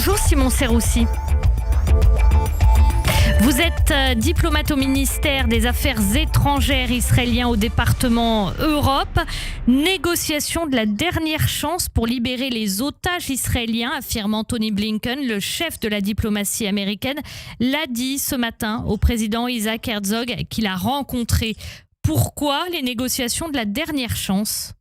Bonjour Simon Serroussi. Vous êtes diplomate au ministère des Affaires étrangères israélien au département Europe. Négociation de la dernière chance pour libérer les otages israéliens, affirme Anthony Blinken, le chef de la diplomatie américaine, l'a dit ce matin au président Isaac Herzog qu'il a rencontré. Pourquoi les négociations de la dernière chance ?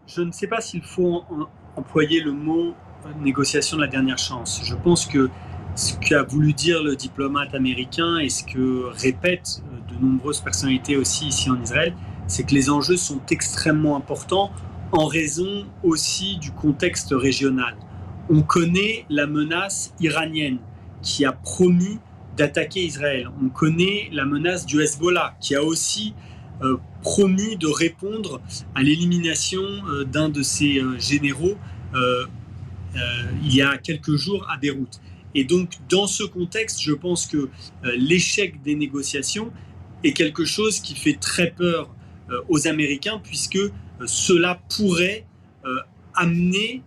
Je ne sais pas s'il faut employer le mot négociation de la dernière chance. Je pense que ce qu'a voulu dire le diplomate américain et ce que répètent de nombreuses personnalités aussi ici en Israël, c'est que les enjeux sont extrêmement importants en raison aussi du contexte régional. On connaît la menace iranienne qui a promis d'attaquer Israël. On connaît la menace du Hezbollah qui a aussi promis de répondre à l'élimination d'un de ses généraux il y a quelques jours à Beyrouth. Et donc, dans ce contexte, je pense que l'échec des négociations est quelque chose qui fait très peur aux Américains, puisque cela pourrait amener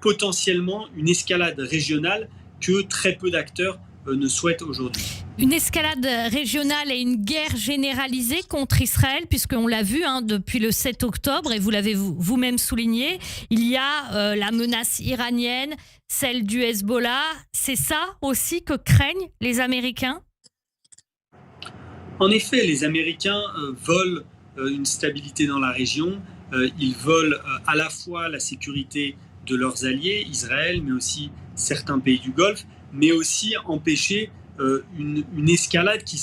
potentiellement une escalade régionale que très peu d'acteurs ne souhaitent aujourd'hui. Une escalade régionale et une guerre généralisée contre Israël, puisqu'on l'a vu depuis le 7 octobre, et vous l'avez vous-même souligné, il y a la menace iranienne, celle du Hezbollah. C'est ça aussi que craignent les Américains ? En effet, les Américains veulent une stabilité dans la région. Ils veulent à la fois la sécurité de leurs alliés, Israël, mais aussi certains pays du Golfe, mais aussi empêcher une escalade qui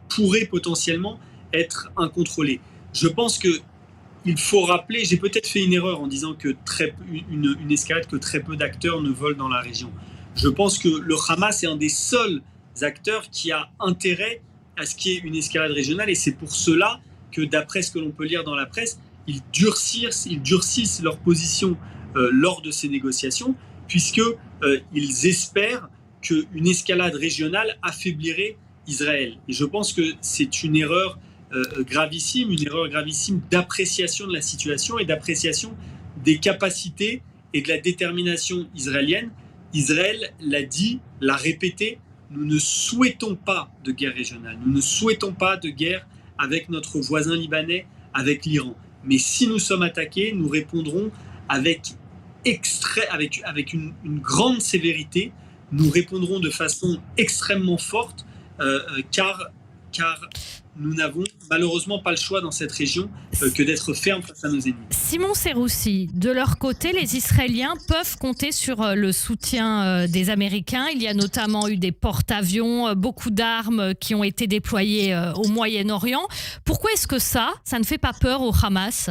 pourrait potentiellement être incontrôlée. Je pense qu'il faut rappeler, j'ai peut-être fait une erreur en disant que une escalade que très peu d'acteurs ne veulent dans la région. Je pense que le Hamas est un des seuls acteurs qui a intérêt à ce qu'il y ait une escalade régionale, et c'est pour cela que, d'après ce que l'on peut lire dans la presse, ils durcissent leur position lors de ces négociations, puisqu'ils espèrent qu'une escalade régionale affaiblirait Israël. Et je pense que c'est une erreur gravissime d'appréciation de la situation et d'appréciation des capacités et de la détermination israélienne. Israël l'a dit, l'a répété, nous ne souhaitons pas de guerre régionale, nous ne souhaitons pas de guerre avec notre voisin libanais, avec l'Iran. Mais si nous sommes attaqués, nous répondrons avec une grande sévérité, nous répondrons de façon extrêmement forte, car nous n'avons malheureusement pas le choix dans cette région que d'être fermes face à nos ennemis. Simon Serroussi, de leur côté, les Israéliens peuvent compter sur le soutien des Américains. Il y a notamment eu des porte-avions, beaucoup d'armes qui ont été déployées au Moyen-Orient. Pourquoi est-ce que ça ne fait pas peur au Hamas ?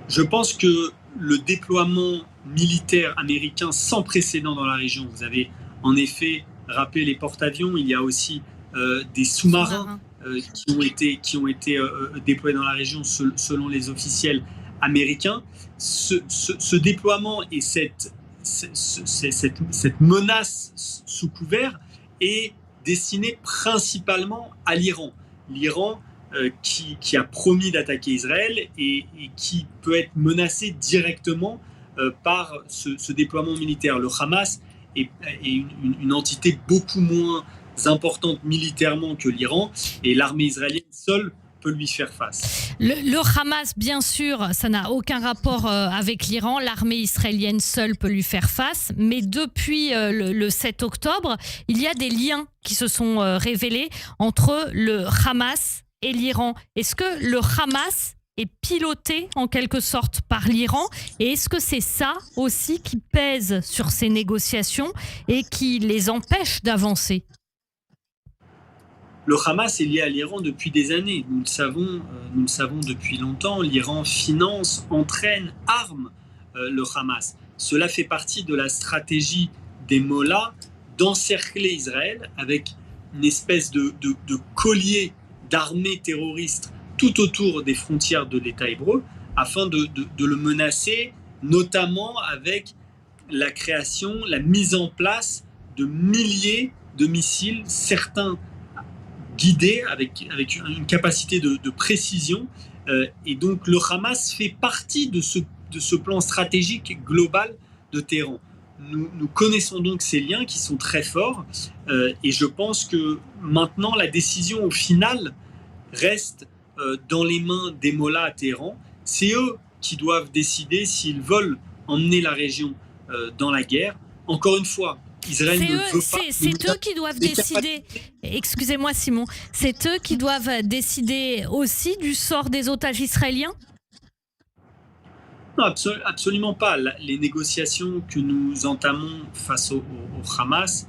Je pense que le déploiement militaire américain sans précédent dans la région, vous avez en effet rappelé les porte-avions, il y a aussi des sous-marins qui ont été déployés dans la région selon les officiels américains. Ce déploiement et cette menace sous couvert est destinée principalement à l'Iran. L'Iran qui a promis d'attaquer Israël et qui peut être menacé directement par ce déploiement militaire. Le Hamas est une entité beaucoup moins importante militairement que l'Iran, et l'armée israélienne seule peut lui faire face. Le Hamas, bien sûr, ça n'a aucun rapport avec l'Iran. L'armée israélienne seule peut lui faire face. Mais depuis le 7 octobre, il y a des liens qui se sont révélés entre le Hamas et l'Iran. Est-ce que le Hamas est piloté en quelque sorte par l'Iran, et est-ce que c'est ça aussi qui pèse sur ces négociations et qui les empêche d'avancer ? Le Hamas est lié à l'Iran depuis des années. Nous le savons depuis longtemps. L'Iran finance, entraîne, arme le Hamas. Cela fait partie de la stratégie des mollahs d'encercler Israël avec une espèce de collier d'armées terroristes tout autour des frontières de l'État hébreu, afin de le menacer, notamment avec la création, la mise en place de milliers de missiles, certains guidés avec une capacité de précision, Et donc le Hamas fait partie de ce plan stratégique global de Téhéran. Nous connaissons donc ces liens qui sont très forts, et je pense que maintenant la décision au final reste dans les mains des mollahs à Téhéran. C'est eux qui doivent décider s'ils veulent emmener la région dans la guerre. Encore une fois, Israël ne veut pas. C'est eux qui doivent décider. Excusez-moi Simon, c'est eux qui doivent décider aussi du sort des otages israéliens? Non, absolument pas. Les négociations que nous entamons face au Hamas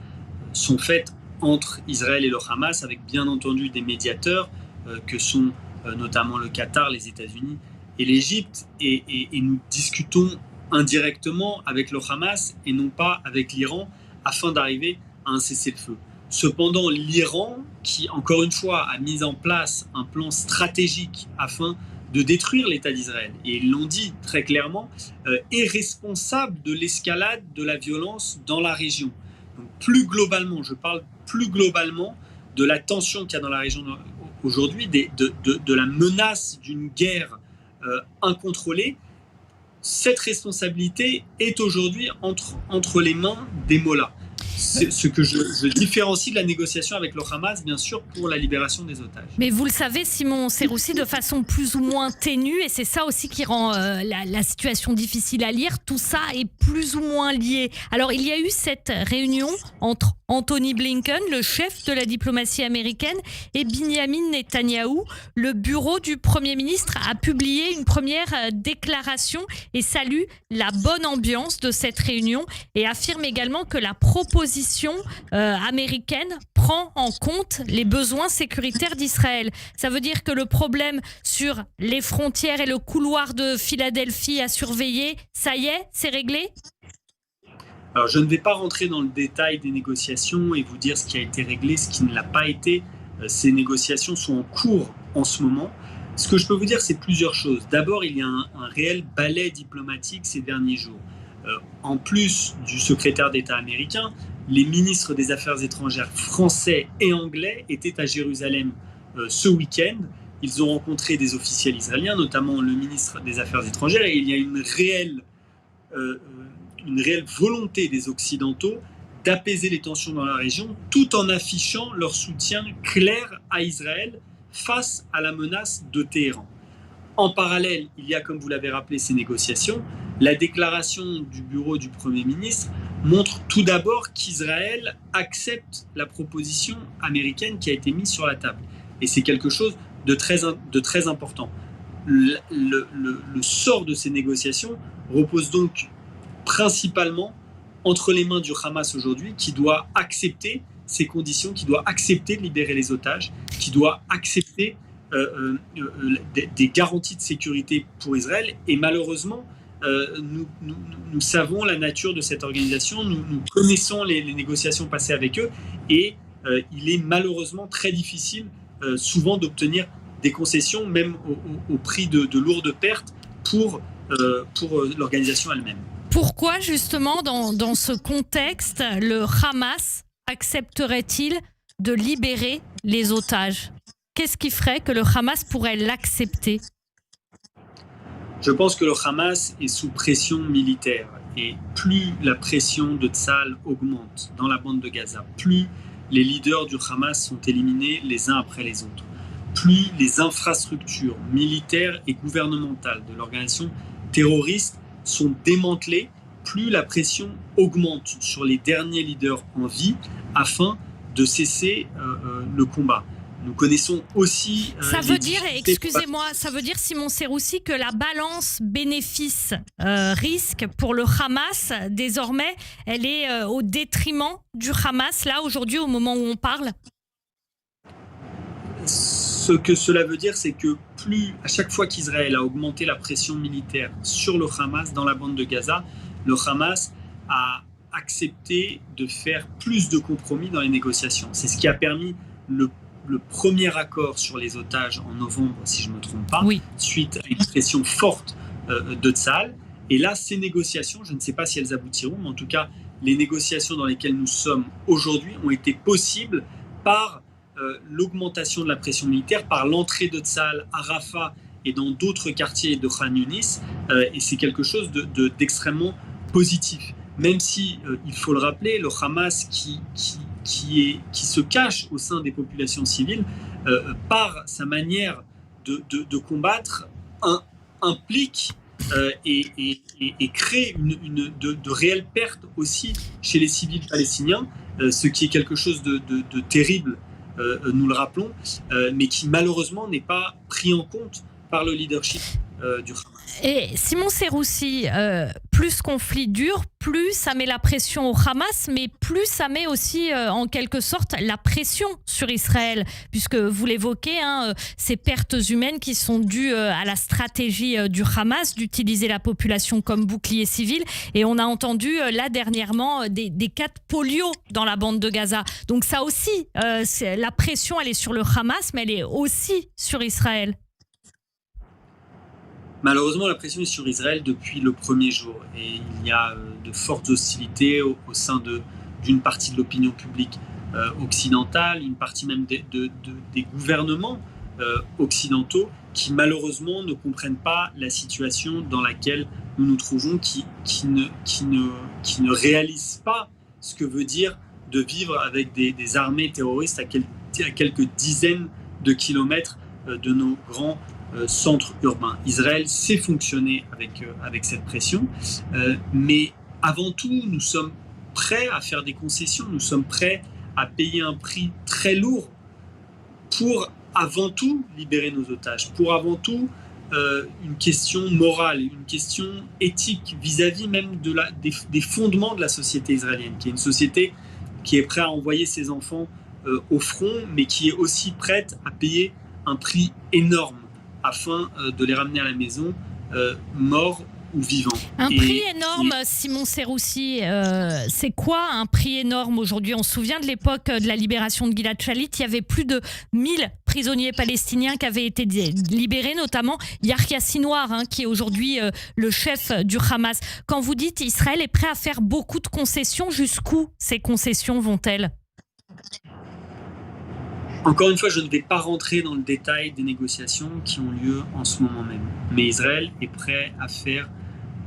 sont faites entre Israël et le Hamas, avec bien entendu des médiateurs que sont notamment le Qatar, les États-Unis et l'Égypte, et nous discutons indirectement avec le Hamas et non pas avec l'Iran afin d'arriver à un cessez-le-feu. Cependant, l'Iran, qui encore une fois a mis en place un plan stratégique afin de détruire l'État d'Israël, et ils l'ont dit très clairement, est responsable de l'escalade de la violence dans la région. Donc plus globalement, je parle plus globalement de la tension qu'il y a dans la région aujourd'hui, de la menace d'une guerre incontrôlée. Cette responsabilité est aujourd'hui entre les mains des mollahs. C'est ce que je différencie de la négociation avec le Hamas, bien sûr, pour la libération des otages. Mais vous le savez, Simon Seroussi, de façon plus ou moins ténue, et c'est ça aussi qui rend la situation difficile à lire, tout ça est plus ou moins lié. Alors, il y a eu cette réunion entre Anthony Blinken, le chef de la diplomatie américaine, et Binyamin Netanyahou. Le bureau du Premier ministre a publié une première déclaration et salue la bonne ambiance de cette réunion et affirme également que la proposition américaine prend en compte les besoins sécuritaires d'Israël. Ça veut dire que le problème sur les frontières et le couloir de Philadelphie à surveiller, ça y est, c'est réglé ? Alors, je ne vais pas rentrer dans le détail des négociations et vous dire ce qui a été réglé, ce qui ne l'a pas été. Ces négociations sont en cours en ce moment. Ce que je peux vous dire, c'est plusieurs choses. D'abord, il y a un réel balai diplomatique ces derniers jours. En plus du secrétaire d'État américain, les ministres des Affaires étrangères français et anglais étaient à Jérusalem ce week-end. Ils ont rencontré des officiels israéliens, notamment le ministre des Affaires étrangères, et il y a une réelle volonté des Occidentaux d'apaiser les tensions dans la région, tout en affichant leur soutien clair à Israël face à la menace de Téhéran. En parallèle, il y a, comme vous l'avez rappelé, ces négociations. La déclaration du bureau du Premier ministre montre tout d'abord qu'Israël accepte la proposition américaine qui a été mise sur la table. Et c'est quelque chose de très important. Le sort de ces négociations repose donc principalement entre les mains du Hamas aujourd'hui, qui doit accepter ces conditions, qui doit accepter de libérer les otages, qui doit accepter des garanties de sécurité pour Israël. Et malheureusement, nous savons la nature de cette organisation, nous connaissons les négociations passées avec eux, et il est malheureusement très difficile souvent d'obtenir des concessions, même au prix de lourdes pertes pour l'organisation elle-même. Pourquoi justement dans ce contexte le Hamas accepterait-il de libérer les otages ? Qu'est-ce qui ferait que le Hamas pourrait l'accepter ? Je pense que le Hamas est sous pression militaire, et plus la pression de Tsahal augmente dans la bande de Gaza, plus les leaders du Hamas sont éliminés les uns après les autres, plus les infrastructures militaires et gouvernementales de l'organisation terroriste sont démantelées, plus la pression augmente sur les derniers leaders en vie afin de cesser le combat. Nous connaissons aussi... ça veut dire, excusez-moi, ça veut dire, Simon Seroussi, que la balance bénéfice-risque pour le Hamas, désormais, elle est au détriment du Hamas, là, aujourd'hui, au moment où on parle ? Ce que cela veut dire, c'est que à chaque fois qu'Israël a augmenté la pression militaire sur le Hamas dans la bande de Gaza, le Hamas a accepté de faire plus de compromis dans les négociations. C'est ce qui a permis le premier accord sur les otages en novembre, si je ne me trompe pas, oui, suite à une pression forte de Tsahal. Et là, ces négociations, je ne sais pas si elles aboutiront, mais en tout cas, les négociations dans lesquelles nous sommes aujourd'hui ont été possibles par l'augmentation de la pression militaire, par l'entrée de Tsahal à Rafah et dans d'autres quartiers de Khan Yunis, et c'est quelque chose d'extrêmement positif. Même si, il faut le rappeler, le Hamas qui se cache au sein des populations civiles, par sa manière de combattre, implique et crée de réelles pertes aussi chez les civils palestiniens, ce qui est quelque chose de terrible, nous le rappelons, mais qui malheureusement n'est pas pris en compte par le leadership du Hamas. Et Simon Serroussi, plus ce conflit dure, plus ça met la pression au Hamas, mais plus ça met aussi en quelque sorte la pression sur Israël, puisque vous l'évoquez, ces pertes humaines qui sont dues à la stratégie du Hamas d'utiliser la population comme bouclier civil. Et on a entendu là dernièrement des cas de polio dans la bande de Gaza. Donc ça aussi, la pression elle est sur le Hamas, mais elle est aussi sur Israël. Malheureusement, la pression est sur Israël depuis le premier jour et il y a de fortes hostilités au sein d'une partie de l'opinion publique occidentale, une partie même des gouvernements occidentaux qui malheureusement ne comprennent pas la situation dans laquelle nous nous trouvons, qui ne réalisent pas ce que veut dire de vivre avec des armées terroristes à quelques dizaines de kilomètres de nos grands centres urbains. Israël sait fonctionner avec cette pression, mais avant tout, nous sommes prêts à faire des concessions, nous sommes prêts à payer un prix très lourd pour avant tout libérer nos otages, pour avant tout une question morale, une question éthique vis-à-vis même des fondements de la société israélienne, qui est une société qui est prête à envoyer ses enfants au front, mais qui est aussi prête à payer un prix énorme afin de les ramener à la maison, morts ou vivants. Un prix énorme, Simon Serroussi, c'est quoi un prix énorme aujourd'hui? On se souvient de l'époque de la libération de Gilad Shalit, il y avait plus de 1000 prisonniers palestiniens qui avaient été libérés, notamment Yahya Sinwar, qui est aujourd'hui le chef du Hamas. Quand vous dites Israël est prêt à faire beaucoup de concessions, jusqu'où ces concessions vont-elles? Encore une fois, je ne vais pas rentrer dans le détail des négociations qui ont lieu en ce moment même. Mais Israël est prêt à faire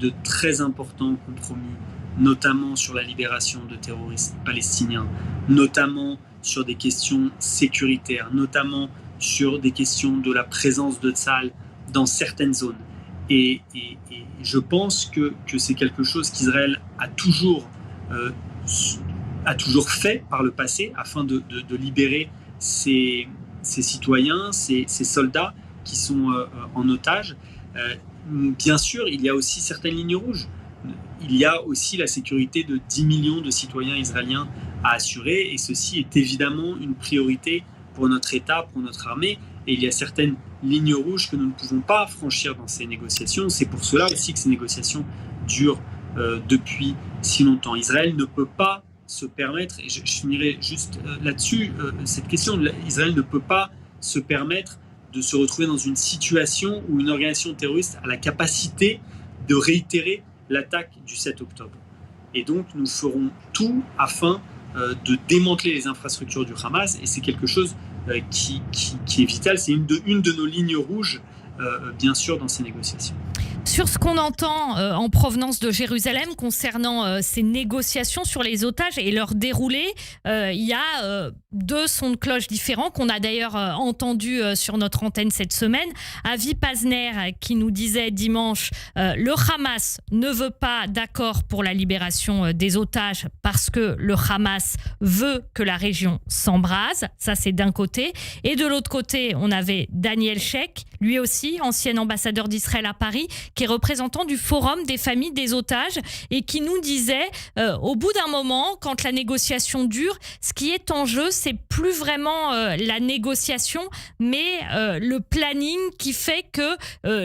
de très importants compromis, notamment sur la libération de terroristes palestiniens, notamment sur des questions sécuritaires, notamment sur des questions de la présence de Tsahal dans certaines zones. Et je pense que c'est quelque chose qu'Israël a toujours fait par le passé afin de libérer ces citoyens, ces soldats qui sont en otage. Bien sûr, il y a aussi certaines lignes rouges. Il y a aussi la sécurité de 10 millions de citoyens israéliens à assurer, et ceci est évidemment une priorité pour notre État, pour notre armée. Et il y a certaines lignes rouges que nous ne pouvons pas franchir dans ces négociations. C'est pour cela aussi que ces négociations durent depuis si longtemps. Israël ne peut pas se permettre, et je finirai juste là-dessus, cette question, Israël ne peut pas se permettre de se retrouver dans une situation où une organisation terroriste a la capacité de réitérer l'attaque du 7 octobre. Et donc nous ferons tout afin de démanteler les infrastructures du Hamas, et c'est quelque chose qui est vital, c'est une de nos lignes rouges, bien sûr, dans ces négociations. Sur ce qu'on entend en provenance de Jérusalem concernant ces négociations sur les otages et leur déroulé, il y a deux sons de cloche différents qu'on a d'ailleurs entendus sur notre antenne cette semaine. Avi Pazner qui nous disait dimanche le Hamas ne veut pas d'accord pour la libération des otages parce que le Hamas veut que la région s'embrase. Ça, c'est d'un côté. Et de l'autre côté, on avait Daniel Sheikh, lui aussi, ancien ambassadeur d'Israël à Paris, qui est représentant du Forum des familles des otages et qui nous disait au bout d'un moment, quand la négociation dure, ce qui est en jeu, c'est plus vraiment la négociation, mais le planning qui fait que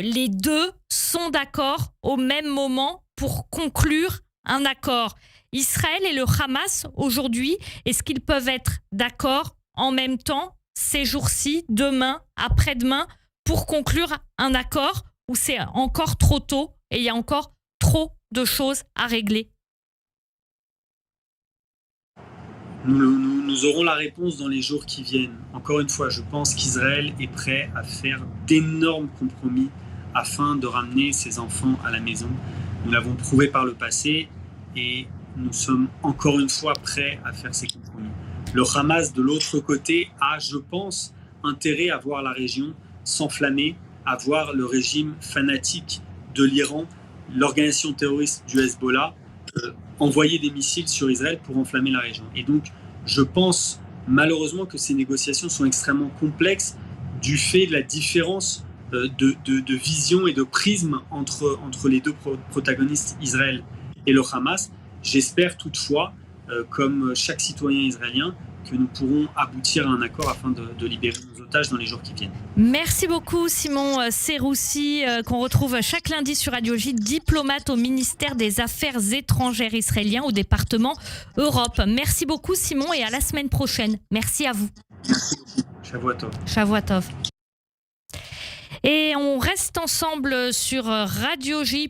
les deux sont d'accord au même moment pour conclure un accord. Israël et le Hamas, aujourd'hui, est-ce qu'ils peuvent être d'accord en même temps, ces jours-ci, demain, après-demain, pour conclure un accord, ou c'est encore trop tôt et il y a encore trop de choses à régler? Nous Nous aurons la réponse dans les jours qui viennent. Encore une fois, je pense qu'Israël est prêt à faire d'énormes compromis afin de ramener ses enfants à la maison. Nous l'avons prouvé par le passé et nous sommes encore une fois prêts à faire ces compromis. Le Hamas, de l'autre côté, a, je pense, intérêt à voir la région s'enflammer, à voir le régime fanatique de l'Iran, l'organisation terroriste du Hezbollah, envoyer des missiles sur Israël pour enflammer la région. Et donc, je pense malheureusement que ces négociations sont extrêmement complexes du fait de la différence de vision et de prisme entre les deux protagonistes, Israël et le Hamas. J'espère toutefois, comme chaque citoyen israélien, que nous pourrons aboutir à un accord afin de libérer nos otages dans les jours qui viennent. Merci beaucoup Simon Seroussi, qu'on retrouve chaque lundi sur Radio J, diplomate au ministère des Affaires étrangères israélien au département Europe. Merci beaucoup Simon et à la semaine prochaine. Merci à vous. Shavua Tov. Shavua Tov. Et on reste ensemble sur Radio J.